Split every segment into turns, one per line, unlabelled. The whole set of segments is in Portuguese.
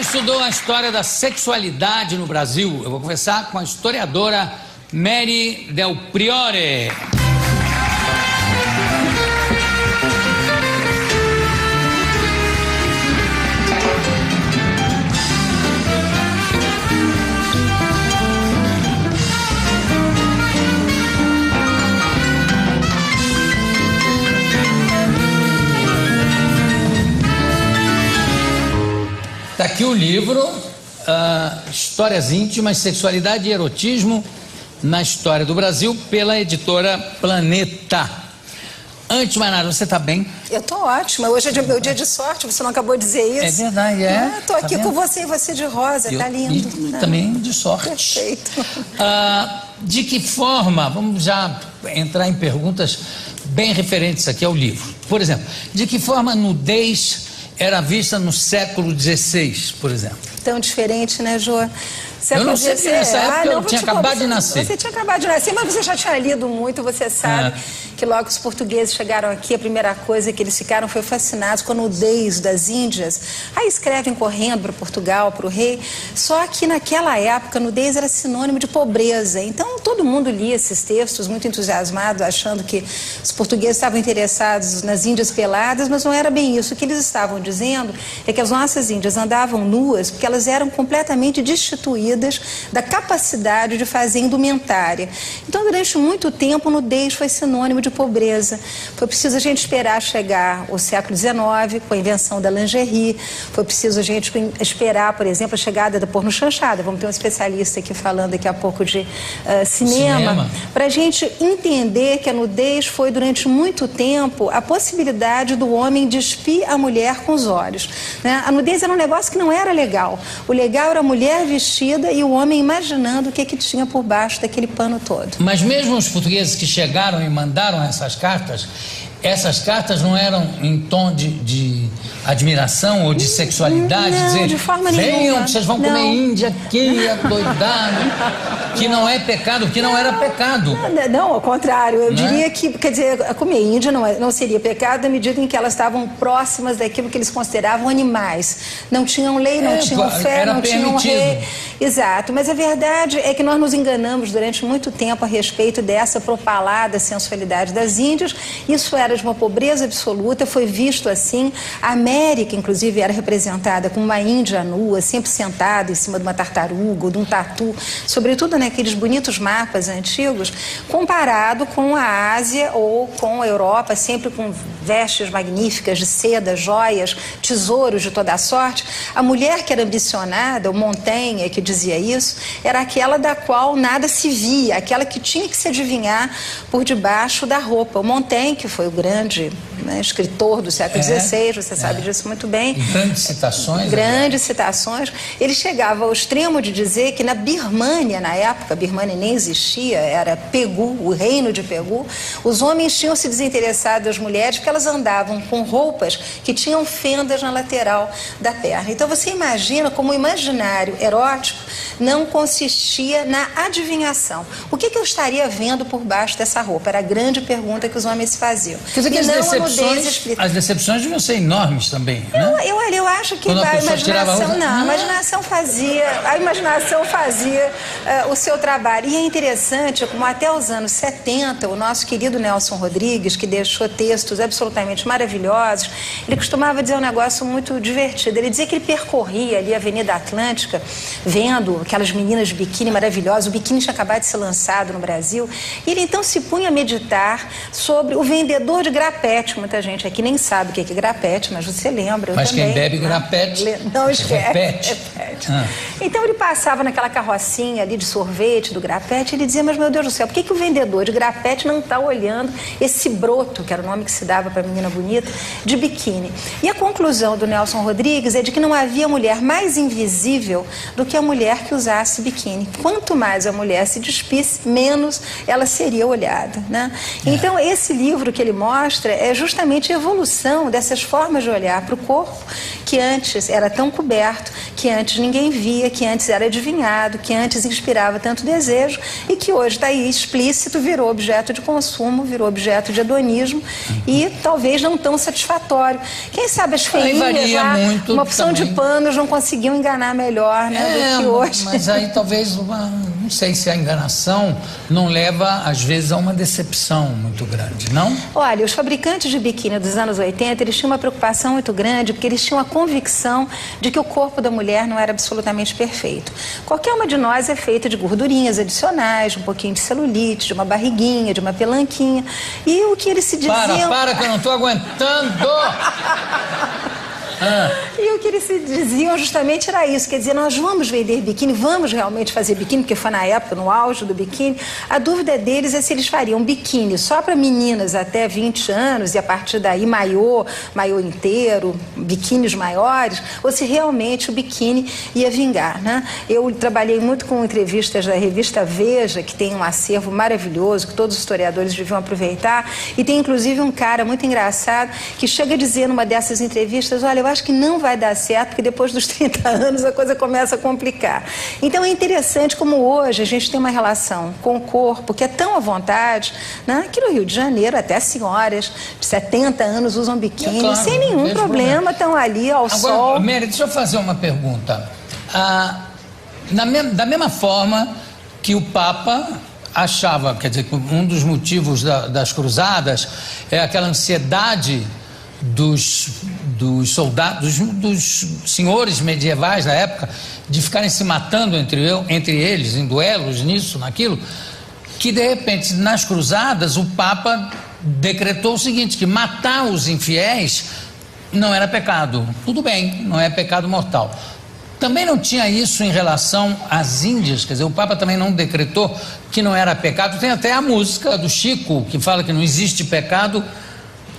estudou a história da sexualidade no Brasil. Eu vou conversar com a historiadora Mary Del Priore. Está aqui o livro, Histórias Íntimas, Sexualidade e Erotismo na História do Brasil, pela editora Planeta. Antes de mais nada, você está bem?
Eu estou ótima. Hoje é meu dia de sorte, você não acabou de dizer isso?
É verdade, é.
Estou aqui com você e você de rosa, está lindo.
E também de sorte.
Perfeito.
De que forma, vamos já entrar em perguntas bem referentes aqui ao livro. Por exemplo, de que forma a nudez era vista no século XVI, por exemplo?
Tão diferente, né, Jô?
Eu não sei, nessa época eu tinha acabado de nascer.
Você tinha acabado de nascer, mas você já tinha lido muito, você sabe que logo os portugueses chegaram aqui, a primeira coisa que eles ficaram foi fascinados com a nudez das Índias. Aí escrevem correndo para Portugal, para o rei, só que naquela época a nudez era sinônimo de pobreza. Então todo mundo lia esses textos muito entusiasmado, achando que os portugueses estavam interessados nas Índias peladas, mas não era bem isso. O que eles estavam dizendo é que as nossas Índias andavam nuas porque elas eram completamente destituídas da capacidade de fazer indumentária. Então, durante muito tempo, nudez foi sinônimo de pobreza. Foi preciso a gente esperar chegar o século XIX, com a invenção da lingerie. Foi preciso a gente esperar, por exemplo, a chegada da porno chanchada. Vamos ter um especialista aqui falando daqui a pouco de cinema. Para a gente entender que a nudez foi, durante muito tempo, a possibilidade do homem despir a mulher com os olhos, né? A nudez era um negócio que não era legal. O legal era a mulher vestida e o homem imaginando o que tinha por baixo daquele pano todo.
Mas mesmo os portugueses que chegaram e mandaram essas cartas não eram em tom de admiração ou de sexualidade?
Não,
dizer,
de forma nenhuma.
Venham, vocês vão comer índia aqui, adoidado. Que não é pecado, que não era pecado.
Não, ao contrário. Eu diria que, quer dizer, comer índia não seria pecado na medida em que elas estavam próximas daquilo que eles consideravam animais. Não tinham lei, não tinham fé, não tinham rei. Exato. Mas a verdade é que nós nos enganamos durante muito tempo a respeito dessa propalada sensualidade das Índias. Isso era de uma pobreza absoluta, foi visto assim. A América, inclusive, era representada como uma índia nua, sempre sentada em cima de uma tartaruga ou de um tatu, sobretudo naqueles bonitos mapas antigos, comparado com a Ásia ou com a Europa, sempre com vestes magníficas de seda, joias, tesouros de toda a sorte. A mulher que era ambicionada, o Montaigne que dizia isso, era aquela da qual nada se via, aquela que tinha que se adivinhar por debaixo da roupa. O Montaigne, que foi o grande escritor do século XVI, você sabe disso muito bem.
Grandes citações.
Grandes citações. Ele chegava ao extremo de dizer que na Birmânia, na época, a Birmânia nem existia, era Pegu, o reino de Pegu, os homens tinham se desinteressado das mulheres porque elas andavam com roupas que tinham fendas na lateral da perna. Então você imagina como o imaginário erótico não consistia na adivinhação. O que eu estaria vendo por baixo dessa roupa? Era a grande pergunta que os homens se faziam.
Quer dizer que as decepções deviam ser enormes também, né?
Eu acho que a imaginação fazia o seu trabalho. E é interessante como até os anos 70, o nosso querido Nelson Rodrigues, que deixou textos absolutamente maravilhosos, ele costumava dizer um negócio muito divertido. Ele dizia que ele percorria ali a Avenida Atlântica, vendo aquelas meninas de biquíni maravilhosas. O biquíni tinha acabado de ser lançado no Brasil. E ele então se punha a meditar sobre o vendedor de grapete. Muita gente aqui nem sabe o que é grapete, mas você lembra.
Mas quem bebe grapete
não
repete.
Então ele passava naquela carrocinha ali de sorvete do grapete e ele dizia, mas meu Deus do céu, por que o vendedor de grapete não está olhando esse broto, que era o nome que se dava para a menina bonita, de biquíni? E a conclusão do Nelson Rodrigues é de que não havia mulher mais invisível do que a mulher que usasse biquíni. Quanto mais a mulher se despisse, menos ela seria olhada, né? Então esse livro que ele mostra é justamente a evolução dessas formas de olhar para o corpo que antes era tão coberto, que antes ninguém ninguém via, que antes era adivinhado, que antes inspirava tanto desejo e que hoje está aí explícito, virou objeto de consumo, virou objeto de hedonismo e talvez não tão satisfatório. Quem sabe as feinhas lá, uma opção também de panos não conseguiam enganar melhor, né, do que hoje.
Mas aí talvez, não sei se a enganação não leva às vezes a uma decepção muito grande, não?
Olha, os fabricantes de biquíni dos anos 80, eles tinham uma preocupação muito grande porque eles tinham a convicção de que o corpo da mulher não era absolutamente perfeito. Qualquer uma de nós é feita de gordurinhas adicionais, de um pouquinho de celulite, de uma barriguinha, de uma pelanquinha. E o que eles se diziam...
Para que eu não estou aguentando!
E o que eles se diziam justamente era isso, quer dizer, nós vamos vender biquíni, vamos realmente fazer biquíni, porque foi na época, no auge do biquíni. A dúvida deles é se eles fariam biquíni só para meninas até 20 anos e a partir daí maiô inteiro, biquínis maiores, ou se realmente o biquíni ia vingar, né? Eu trabalhei muito com entrevistas da revista Veja, que tem um acervo maravilhoso, que todos os historiadores deviam aproveitar, e tem inclusive um cara muito engraçado que chega a dizer numa dessas entrevistas, olha, eu acho que não vai dar certo, porque depois dos 30 anos a coisa começa a complicar. Então é interessante como hoje a gente tem uma relação com o corpo que é tão à vontade, né? Que no Rio de Janeiro até senhoras de 70 anos usam biquíni, claro, sem nenhum problema, estão ali ao sol.
Mary, deixa eu fazer uma pergunta. Da mesma forma que o Papa achava, quer dizer, que um dos motivos das cruzadas é aquela ansiedade dos soldados, dos senhores medievais da época, de ficarem se matando entre eles, em duelos, nisso, naquilo, que de repente nas cruzadas o Papa decretou o seguinte, que matar os infiéis não era pecado. Tudo bem, não é pecado mortal. Também não tinha isso em relação às Índias, quer dizer, o Papa também não decretou que não era pecado. Tem até a música do Chico, que fala que não existe pecado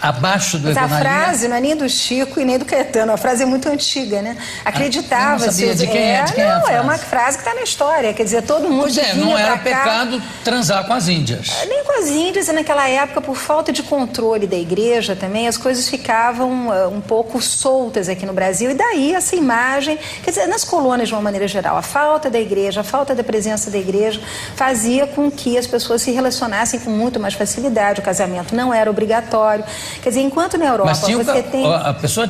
abaixo do Evangelho.
Mas a frase não é nem do Chico e nem do Caetano, a frase é muito antiga, né? Acreditava-se...
Eu não sabia de quem é a frase.
É uma frase que está na história, quer dizer, todo mundo
não era pecado transar com as índias.
Nem com as índias, e naquela época, por falta de controle da igreja também, as coisas ficavam um pouco soltas aqui no Brasil, e daí essa imagem, quer dizer, nas colônias de uma maneira geral, a falta da igreja, a falta da presença da igreja fazia com que as pessoas se relacionassem com muito mais facilidade, o casamento não era obrigatório. Quer dizer, enquanto na Europa você tem...
A pessoa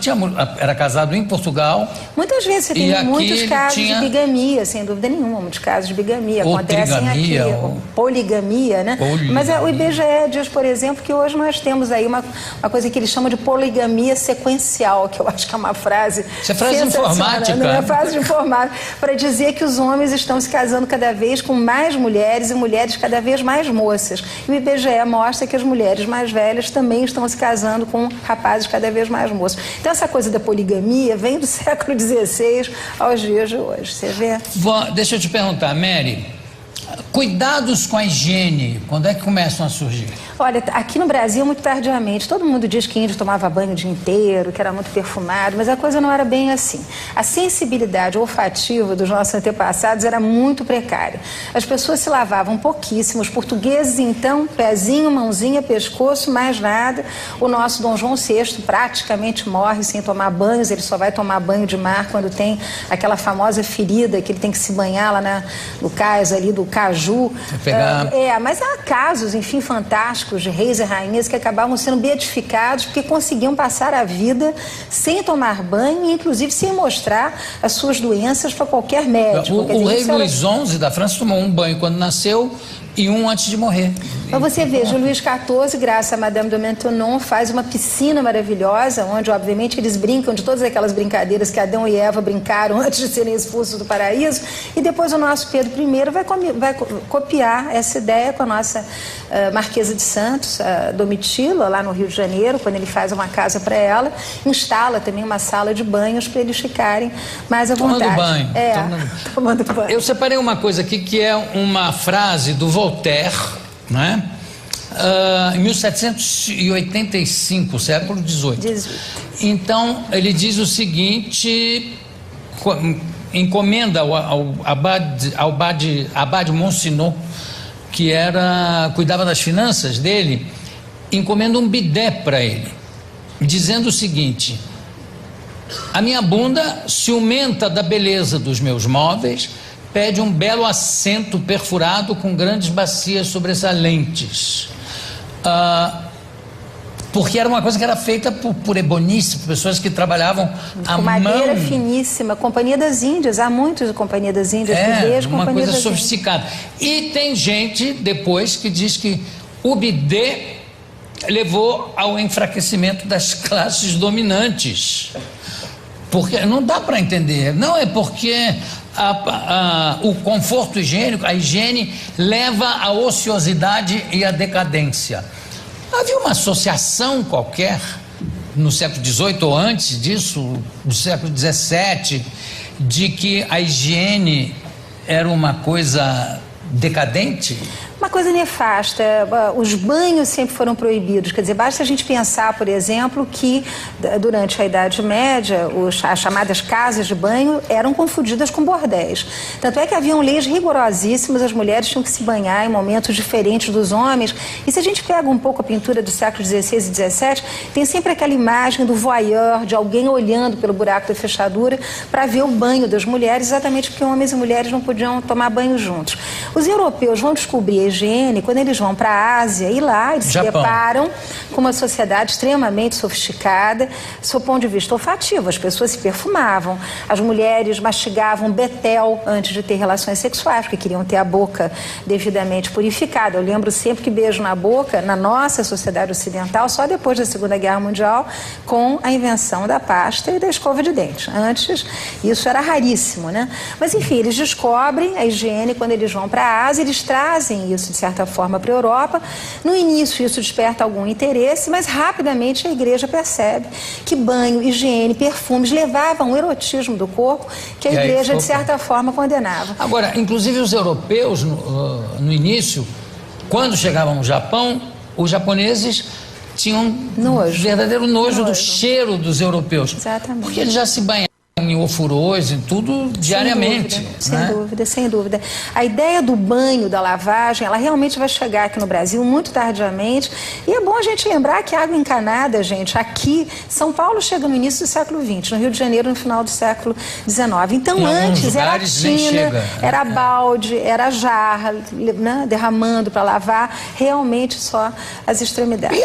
era casado em Portugal...
Muitas vezes você tem muitos casos de bigamia, sem dúvida nenhuma, muitos casos de bigamia. Acontecem aqui, poligamia, né? Mas o IBGE diz, por exemplo, que hoje nós temos aí uma coisa que eles chamam de poligamia sequencial, que eu acho que é uma frase...
Isso é frase informática.
Não é frase de informática, para dizer que os homens estão se casando cada vez com mais mulheres e mulheres cada vez mais moças. E o IBGE mostra que as mulheres mais velhas também estão se casando com rapazes cada vez mais moços. Então essa coisa da poligamia vem do século XVI aos dias de hoje, você vê?
Deixa eu te perguntar, Mary, cuidados com a higiene, quando é que começam a surgir?
Olha, aqui no Brasil, muito tardiamente, todo mundo diz que índio tomava banho o dia inteiro, que era muito perfumado, mas a coisa não era bem assim. A sensibilidade olfativa dos nossos antepassados era muito precária. As pessoas se lavavam pouquíssimo, os portugueses, então, pezinho, mãozinha, pescoço, mais nada. O nosso Dom João VI praticamente morre sem tomar banhos, ele só vai tomar banho de mar quando tem aquela famosa ferida que ele tem que se banhar lá no cais ali do Caju. Mas há casos, enfim, fantásticos de reis e rainhas que acabavam sendo beatificados porque conseguiam passar a vida sem tomar banho e inclusive sem mostrar as suas doenças para qualquer médico.
O rei Luís XI da França tomou um banho quando nasceu e um antes de morrer.
Mas você veja, o Luís XIV, graças a Madame de Maintenon, faz uma piscina maravilhosa, onde, obviamente, eles brincam de todas aquelas brincadeiras que Adão e Eva brincaram antes de serem expulsos do paraíso, e depois o nosso Pedro I vai copiar essa ideia com a nossa Marquesa de Santos, a Domitila, lá no Rio de Janeiro, quando ele faz uma casa para ela, instala também uma sala de banhos para eles ficarem mais à vontade.
Tomando banho. Eu separei uma coisa aqui que é uma frase do Voltaire, né? Em 1785, século XVIII. Então, ele diz o seguinte, encomenda ao Abade Monsinot, que cuidava das finanças dele, encomenda um bidé para ele, dizendo o seguinte: A minha bunda, ciumenta da beleza dos meus móveis, pede um belo assento perfurado com grandes bacias sobressalentes. Porque era uma coisa que era feita por ebonistas, por pessoas que trabalhavam à mão.
Madeira finíssima, Companhia das Índias, há muitos de Companhia das Índias, bidês,
uma
Companhia
coisa
das
sofisticada. E tem gente depois que diz que o bidê levou ao enfraquecimento das classes dominantes. Porque não dá para entender, não é porque o conforto higiênico, a higiene leva à ociosidade e à decadência. Havia uma associação qualquer no século XVIII ou antes disso, do século XVII, de que a higiene era uma coisa decadente?
Uma coisa nefasta, os banhos sempre foram proibidos, quer dizer, basta a gente pensar, por exemplo, que durante a Idade Média, as chamadas casas de banho eram confundidas com bordéis. Tanto é que haviam leis rigorosíssimas, as mulheres tinham que se banhar em momentos diferentes dos homens. E se a gente pega um pouco a pintura do século XVI e XVII, tem sempre aquela imagem do voyeur, de alguém olhando pelo buraco da fechadura para ver o banho das mulheres, exatamente porque homens e mulheres não podiam tomar banho juntos. Os europeus vão descobrir a higiene quando eles vão para a Ásia, e lá eles se deparam com uma sociedade extremamente sofisticada, do seu ponto de vista olfativo. As pessoas se perfumavam, as mulheres mastigavam betel antes de ter relações sexuais, porque queriam ter a boca devidamente purificada. Eu lembro sempre que beijo na boca, na nossa sociedade ocidental, só depois da Segunda Guerra Mundial, com a invenção da pasta e da escova de dente. Antes, isso era raríssimo, né? Mas, enfim, eles descobrem a higiene quando eles vão para a Ásia, eles trazem isso, de certa forma, para a Europa. No início, isso desperta algum interesse, mas rapidamente a igreja percebe que banho, higiene, perfumes levavam o erotismo do corpo, que a igreja, de certa forma, condenava.
Agora, inclusive os europeus, no início, quando chegavam no Japão, os japoneses tinham verdadeiro nojo do cheiro dos europeus.
Exatamente.
Porque eles já se banhavam em ofurôs e tudo diariamente.
Sem dúvida, sem dúvida. A ideia do banho, da lavagem, ela realmente vai chegar aqui no Brasil muito tardiamente. E é bom a gente lembrar que a água encanada, gente, aqui, São Paulo chega no início do século XX, no Rio de Janeiro no final do século XIX. Então, antes era tina, era balde, era jarra, né, derramando para lavar, realmente só as extremidades.